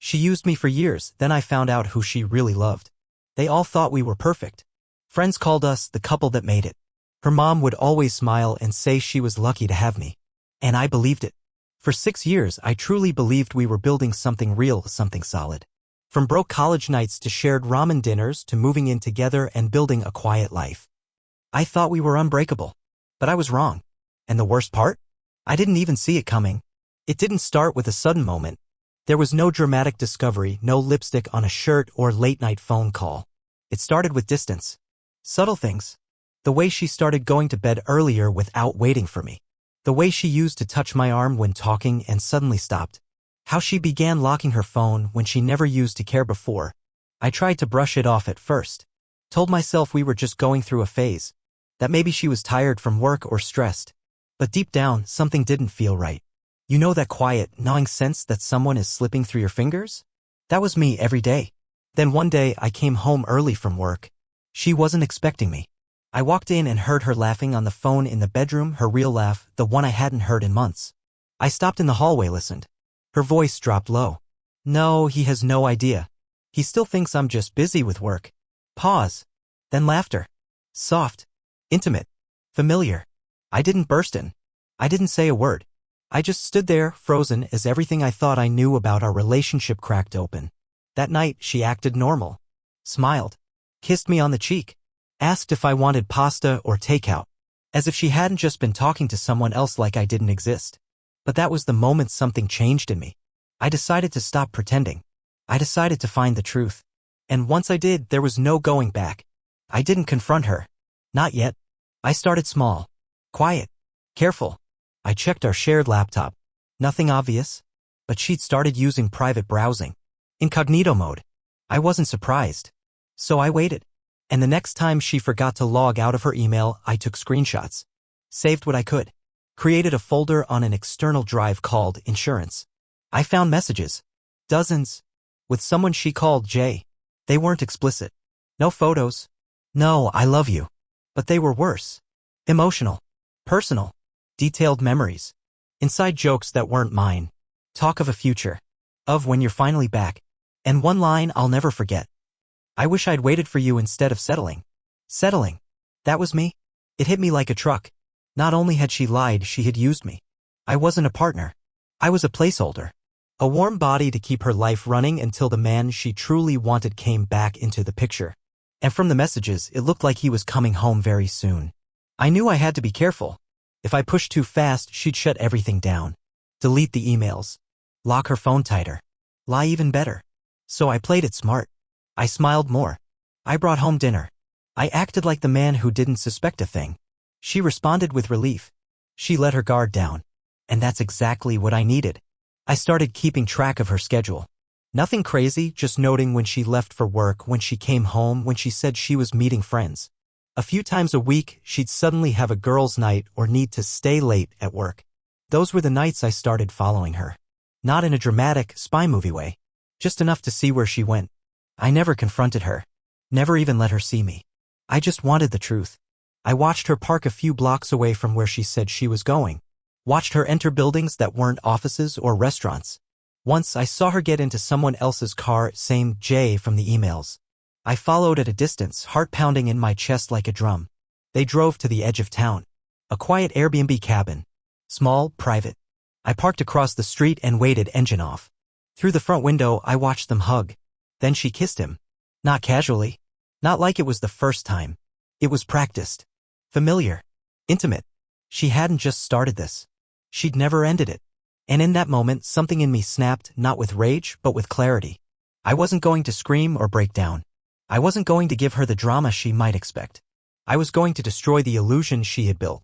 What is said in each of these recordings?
She used me for years, then I found out who she really loved. They all thought we were perfect. Friends called us the couple that made it. Her mom would always smile and say she was lucky to have me. And I believed it. For 6 years, I truly believed we were building something real, something solid. From broke college nights to shared ramen dinners to moving in together and building a quiet life. I thought we were unbreakable. But I was wrong. And the worst part? I didn't even see it coming. It didn't start with a sudden moment. There was no dramatic discovery, no lipstick on a shirt or late-night phone call. It started with distance. Subtle things. The way she started going to bed earlier without waiting for me. The way she used to touch my arm when talking and suddenly stopped. How she began locking her phone when she never used to care before. I tried to brush it off at first. Told myself we were just going through a phase. That maybe she was tired from work or stressed. But deep down, something didn't feel right. You know that quiet, gnawing sense that someone is slipping through your fingers? That was me every day. Then one day I came home early from work. She wasn't expecting me. I walked in and heard her laughing on the phone in the bedroom, her real laugh, the one I hadn't heard in months. I stopped in the hallway, listened. Her voice dropped low. No, he has no idea. He still thinks I'm just busy with work. Pause. Then laughter. Soft. Intimate. Familiar. I didn't burst in. I didn't say a word. I just stood there, frozen, as everything I thought I knew about our relationship cracked open. That night, she acted normal. Smiled. Kissed me on the cheek. Asked if I wanted pasta or takeout. As if she hadn't just been talking to someone else like I didn't exist. But that was the moment something changed in me. I decided to stop pretending. I decided to find the truth. And once I did, there was no going back. I didn't confront her. Not yet. I started small. Quiet. Careful. I checked our shared laptop. Nothing obvious. But she'd started using private browsing. Incognito mode. I wasn't surprised. So I waited. And the next time she forgot to log out of her email, I took screenshots. Saved what I could. Created a folder on an external drive called Insurance. I found messages. Dozens. With someone she called Jay. They weren't explicit. No photos. No, I love you. But they were worse. Emotional. Personal. Detailed memories. Inside jokes that weren't mine. Talk of a future. Of when you're finally back. And one line I'll never forget. I wish I'd waited for you instead of settling. Settling. That was me. It hit me like a truck. Not only had she lied, she had used me. I wasn't a partner. I was a placeholder. A warm body to keep her life running until the man she truly wanted came back into the picture. And from the messages, it looked like he was coming home very soon. I knew I had to be careful. If I pushed too fast, she'd shut everything down. Delete the emails. Lock her phone tighter. Lie even better. So I played it smart. I smiled more. I brought home dinner. I acted like the man who didn't suspect a thing. She responded with relief. She let her guard down. And that's exactly what I needed. I started keeping track of her schedule. Nothing crazy, just noting when she left for work, when she came home, when she said she was meeting friends. A few times a week, she'd suddenly have a girls' night or need to stay late at work. Those were the nights I started following her. Not in a dramatic, spy movie way. Just enough to see where she went. I never confronted her. Never even let her see me. I just wanted the truth. I watched her park a few blocks away from where she said she was going. Watched her enter buildings that weren't offices or restaurants. Once I saw her get into someone else's car, same Jay from the emails. I followed at a distance, heart pounding in my chest like a drum. They drove to the edge of town. A quiet Airbnb cabin. Small, private. I parked across the street and waited, engine off. Through the front window, I watched them hug. Then she kissed him. Not casually. Not like it was the first time. It was practiced. Familiar. Intimate. She hadn't just started this. She'd never ended it. And in that moment, something in me snapped, not with rage, but with clarity. I wasn't going to scream or break down. I wasn't going to give her the drama she might expect. I was going to destroy the illusion she had built.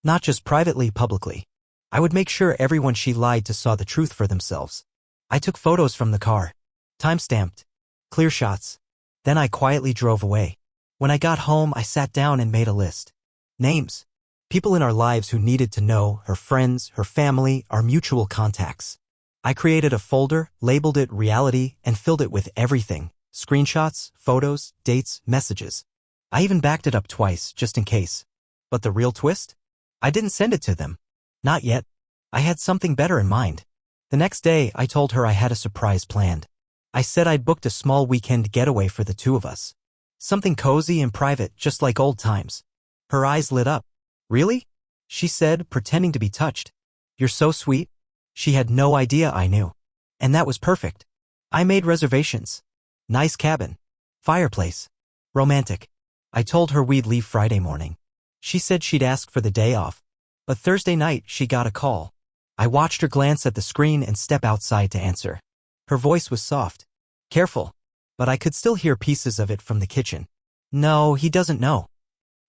Not just privately, publicly. I would make sure everyone she lied to saw the truth for themselves. I took photos from the car. Time-stamped. Clear shots. Then I quietly drove away. When I got home, I sat down and made a list. Names. People in our lives who needed to know, her friends, her family, our mutual contacts. I created a folder, labeled it reality, and filled it with everything. Screenshots, photos, dates, messages. I even backed it up twice, just in case. But the real twist? I didn't send it to them. Not yet. I had something better in mind. The next day, I told her I had a surprise planned. I said I'd booked a small weekend getaway for the two of us. Something cozy and private, just like old times. Her eyes lit up. Really? She said, pretending to be touched. You're so sweet. She had no idea I knew. And that was perfect. I made reservations. Nice cabin. Fireplace. Romantic. I told her we'd leave Friday morning. She said she'd ask for the day off. But Thursday night, she got a call. I watched her glance at the screen and step outside to answer. Her voice was soft. Careful. But I could still hear pieces of it from the kitchen. No, he doesn't know.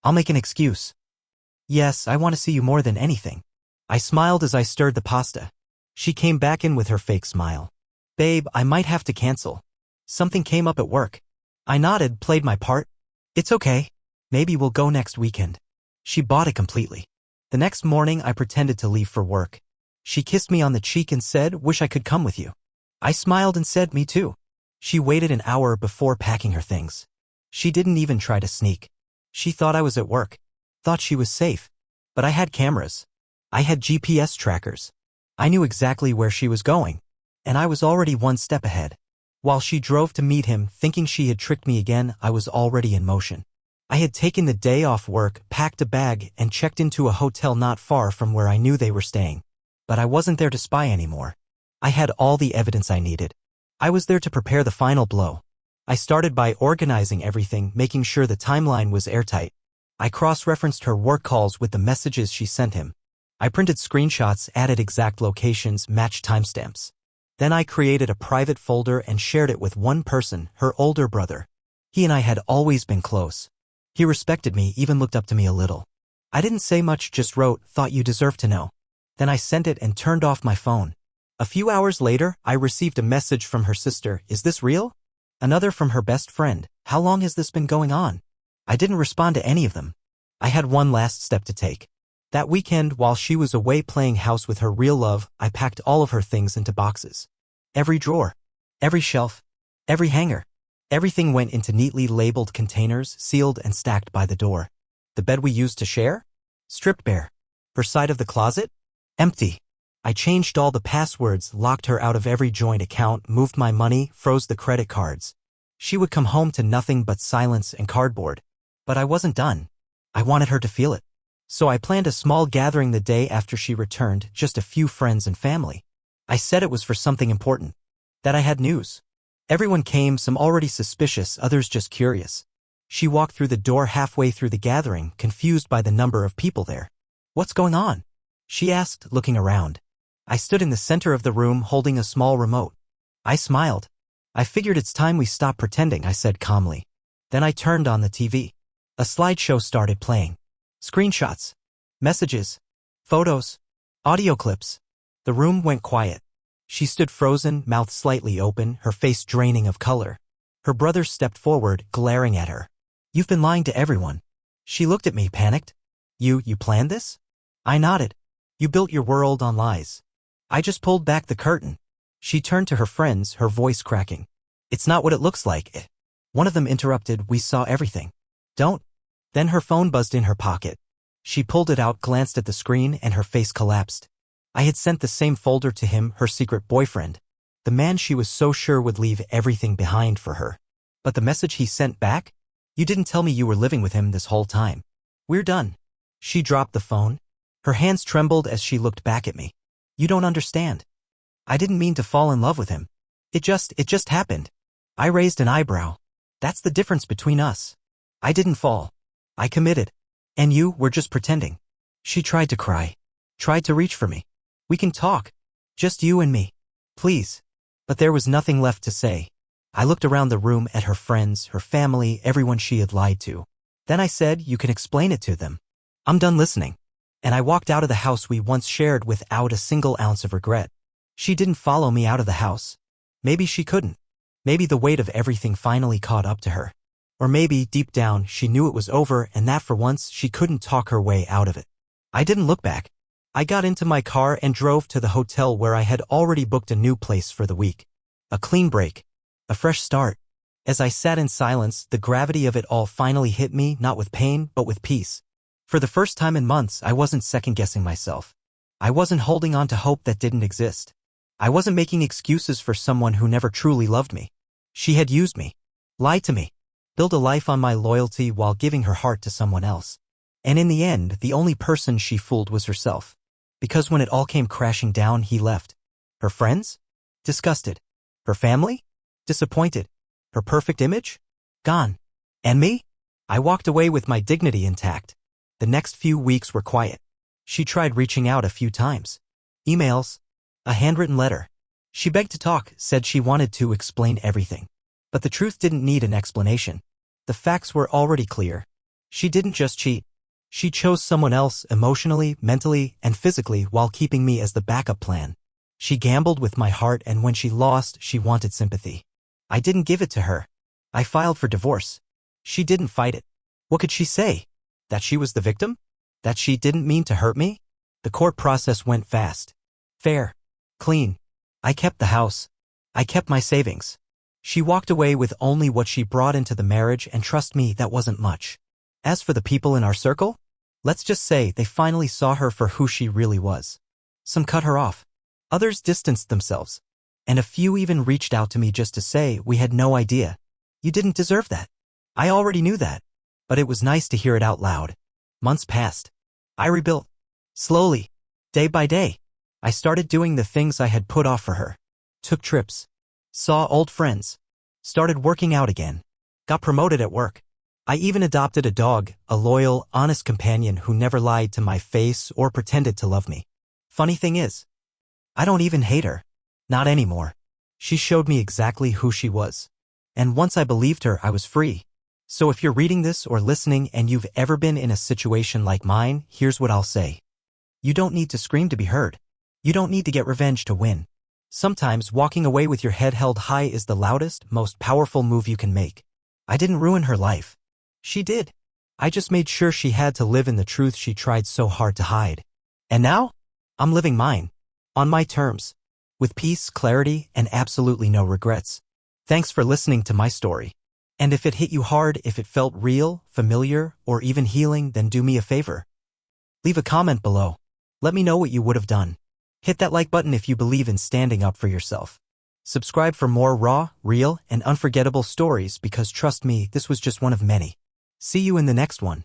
I'll make an excuse. Yes, I want to see you more than anything. I smiled as I stirred the pasta. She came back in with her fake smile. Babe, I might have to cancel. Something came up at work. I nodded, played my part. It's okay. Maybe we'll go next weekend. She bought it completely. The next morning, I pretended to leave for work. She kissed me on the cheek and said, wish I could come with you. I smiled and said, me too. She waited an hour before packing her things. She didn't even try to sneak. She thought I was at work. Thought she was safe. But I had cameras. I had GPS trackers. I knew exactly where she was going. And I was already one step ahead. While she drove to meet him, thinking she had tricked me again, I was already in motion. I had taken the day off work, packed a bag, and checked into a hotel not far from where I knew they were staying. But I wasn't there to spy anymore. I had all the evidence I needed. I was there to prepare the final blow. I started by organizing everything, making sure the timeline was airtight. I cross-referenced her work calls with the messages she sent him. I printed screenshots, added exact locations, matched timestamps. Then I created a private folder and shared it with one person, her older brother. He and I had always been close. He respected me, even looked up to me a little. I didn't say much, just wrote, thought you deserved to know. Then I sent it and turned off my phone. A few hours later, I received a message from her sister, is this real? Another from her best friend, how long has this been going on? I didn't respond to any of them. I had one last step to take. That weekend, while she was away playing house with her real love, I packed all of her things into boxes. Every drawer, every shelf, every hanger. Everything went into neatly labeled containers, sealed and stacked by the door. The bed we used to share? Stripped bare. Her side of the closet? Empty. I changed all the passwords, locked her out of every joint account, moved my money, froze the credit cards. She would come home to nothing but silence and cardboard. But I wasn't done. I wanted her to feel it. So I planned a small gathering the day after she returned, just a few friends and family. I said it was for something important. That I had news. Everyone came, some already suspicious, others just curious. She walked through the door halfway through the gathering, confused by the number of people there. What's going on? She asked, looking around. I stood in the center of the room, holding a small remote. I smiled. I figured it's time we stopped pretending, I said calmly. Then I turned on the TV. A slideshow started playing. Screenshots. Messages. Photos. Audio clips. The room went quiet. She stood frozen, mouth slightly open, her face draining of color. Her brother stepped forward, glaring at her. You've been lying to everyone. She looked at me, panicked. You planned this? I nodded. You built your world on lies. I just pulled back the curtain. She turned to her friends, her voice cracking. It's not what it looks like. One of them interrupted, we saw everything. Don't. Then her phone buzzed in her pocket. She pulled it out, glanced at the screen, and her face collapsed. I had sent the same folder to him, her secret boyfriend. The man she was so sure would leave everything behind for her. But the message he sent back? You didn't tell me you were living with him this whole time. We're done. She dropped the phone. Her hands trembled as she looked back at me. You don't understand. I didn't mean to fall in love with him. It just happened. I raised an eyebrow. That's the difference between us. I didn't fall. I committed. And you were just pretending. She tried to cry. Tried to reach for me. We can talk. Just you and me. Please. But there was nothing left to say. I looked around the room at her friends, her family, everyone she had lied to. Then I said, you can explain it to them. I'm done listening. And I walked out of the house we once shared without a single ounce of regret. She didn't follow me out of the house. Maybe she couldn't. Maybe the weight of everything finally caught up to her. Or maybe, deep down, she knew it was over and that for once she couldn't talk her way out of it. I didn't look back. I got into my car and drove to the hotel where I had already booked a new place for the week. A clean break. A fresh start. As I sat in silence, the gravity of it all finally hit me, not with pain, but with peace. For the first time in months, I wasn't second-guessing myself. I wasn't holding on to hope that didn't exist. I wasn't making excuses for someone who never truly loved me. She had used me, lied to me, built a life on my loyalty while giving her heart to someone else. And in the end, the only person she fooled was herself. Because when it all came crashing down, he left. Her friends? Disgusted. Her family? Disappointed. Her perfect image? Gone. And me? I walked away with my dignity intact. The next few weeks were quiet. She tried reaching out a few times. Emails. A handwritten letter. She begged to talk, said she wanted to explain everything. But the truth didn't need an explanation. The facts were already clear. She didn't just cheat. She chose someone else emotionally, mentally, and physically while keeping me as the backup plan. She gambled with my heart, and when she lost, she wanted sympathy. I didn't give it to her. I filed for divorce. She didn't fight it. What could she say? That she was the victim? That she didn't mean to hurt me? The court process went fast. Fair. Clean. I kept the house. I kept my savings. She walked away with only what she brought into the marriage, and trust me, that wasn't much. As for the people in our circle, let's just say they finally saw her for who she really was. Some cut her off. Others distanced themselves. And a few even reached out to me just to say, we had no idea. You didn't deserve that. I already knew that. But it was nice to hear it out loud. Months passed. I rebuilt. Slowly. Day by day. I started doing the things I had put off for her. Took trips. Saw old friends. Started working out again. Got promoted at work. I even adopted a dog, a loyal, honest companion who never lied to my face or pretended to love me. Funny thing is, I don't even hate her. Not anymore. She showed me exactly who she was. And once I believed her, I was free. So if you're reading this or listening and you've ever been in a situation like mine, here's what I'll say. You don't need to scream to be heard. You don't need to get revenge to win. Sometimes walking away with your head held high is the loudest, most powerful move you can make. I didn't ruin her life. She did. I just made sure she had to live in the truth she tried so hard to hide. And now, I'm living mine. On my terms. With peace, clarity, and absolutely no regrets. Thanks for listening to my story. And if it hit you hard, if it felt real, familiar, or even healing, then do me a favor. Leave a comment below. Let me know what you would have done. Hit that like button if you believe in standing up for yourself. Subscribe for more raw, real, and unforgettable stories because trust me, this was just one of many. See you in the next one.